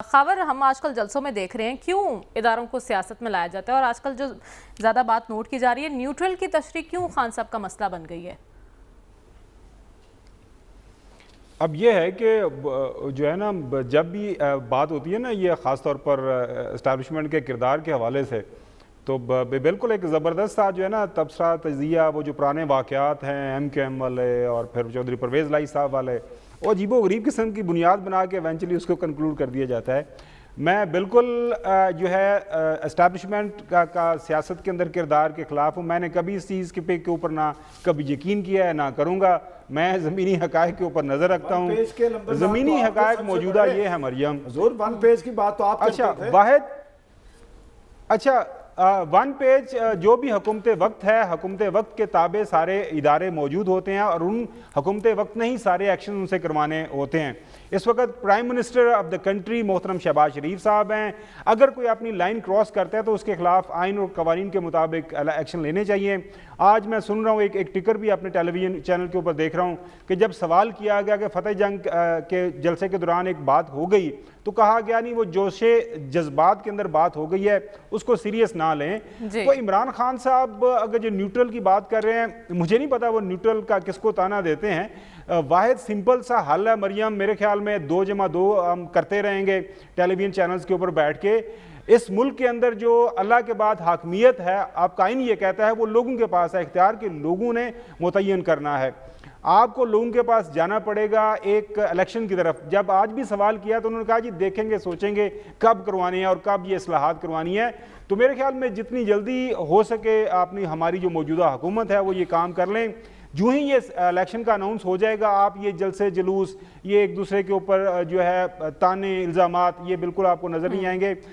खबर हम आजकल जलसों में देख रहे हैं, क्यों इदारों को सियासत में लाया जाता है और आजकल जो ज़्यादा बात नोट की जा रही है, न्यूट्रल की तशरीह क्यों खान साहब का मसला बन गई है? अब ये है कि जो है ना, जब भी बात होती है ना, ये ख़ास तौर पर इस्टेब्लिशमेंट के किरदार के हवाले से, तो बिल्कुल एक ज़बरदस्त सा जो है ना तबसरा तजिया, वो जो पुराने वाक़यात हैं MKM वाले और फिर चौधरी परवेज़ लाई साहब वाले, वो अजीबो गरीब किस्म की बुनियाद बना के इवेंचुअली उसको कंक्लूड कर दिया जाता है। मैं बिल्कुल जो है इस्टेब्लिशमेंट का सियासत के अंदर किरदार के ख़िलाफ़ हूँ। मैंने कभी इस चीज़ के ऊपर ना कभी यकीन किया है, ना करूँगा। मैं ज़मीनी हक़ाइक़ के ऊपर नज़र रखता हूँ। ज़मीनी हक़ाइक़ मौजूदा ये है मरियम, हुज़ूर, वन पेज की बात तो आप अच्छा वाहिद, अच्छा वन पेज जो भी हुकूमत वक्त है, हुकूमत वक्त के ताबे सारे इदारे मौजूद होते हैं और उन हुकूमत वक्त ने ही सारे एक्शन उनसे करवाने होते हैं। इस वक्त prime minister of the country मोहतरम शहबाज शरीफ साहब हैं। अगर कोई अपनी लाइन क्रॉस करता है तो उसके खिलाफ आइन और कवानीन के मुताबिक एक्शन लेने चाहिए। आज मैं सुन रहा हूँ, एक टिकर भी अपने टेलीविजन चैनल के ऊपर देख रहा हूँ कि जब सवाल किया गया कि फतेह जंग के जलसे के दौरान एक बात हो गई तो कहा गया नहीं, वो जोशे जज्बात के अंदर बात हो गई है, उसको सीरियस ना लें। तो इमरान खान साहब अगर जो न्यूट्रल की बात कर रहे हैं, मुझे नहीं पता वो न्यूट्रल का किसको ताना देते हैं। वाहिद सिंपल सा हल है मरियम, मेरे ख्याल में 2+2 हम करते रहेंगे टेलीविजन चैनल्स के ऊपर बैठ के। इस मुल्क के अंदर जो अल्लाह के बाद हाकमियत है, आपका आइन ये कहता है, वो लोगों के पास है, इख्तियार के लोगों ने मुतय्यन करना है। आपको लोगों के पास जाना पड़ेगा एक इलेक्शन की तरफ। जब आज भी सवाल किया तो उन्होंने कहा जी देखेंगे, सोचेंगे कब करवानी है और कब ये इस्लाहात करवानी है। तो मेरे ख्याल में जितनी जल्दी हो सके आपने, हमारी जो मौजूदा हुकूमत है वो ये काम कर लें। जो ही ये इलेक्शन का अनाउंस हो जाएगा, आप ये जलसे जुलूस, ये एक दूसरे के ऊपर जो है ताने इल्ज़ामात, ये बिल्कुल आपको नज़र नहीं आएंगे।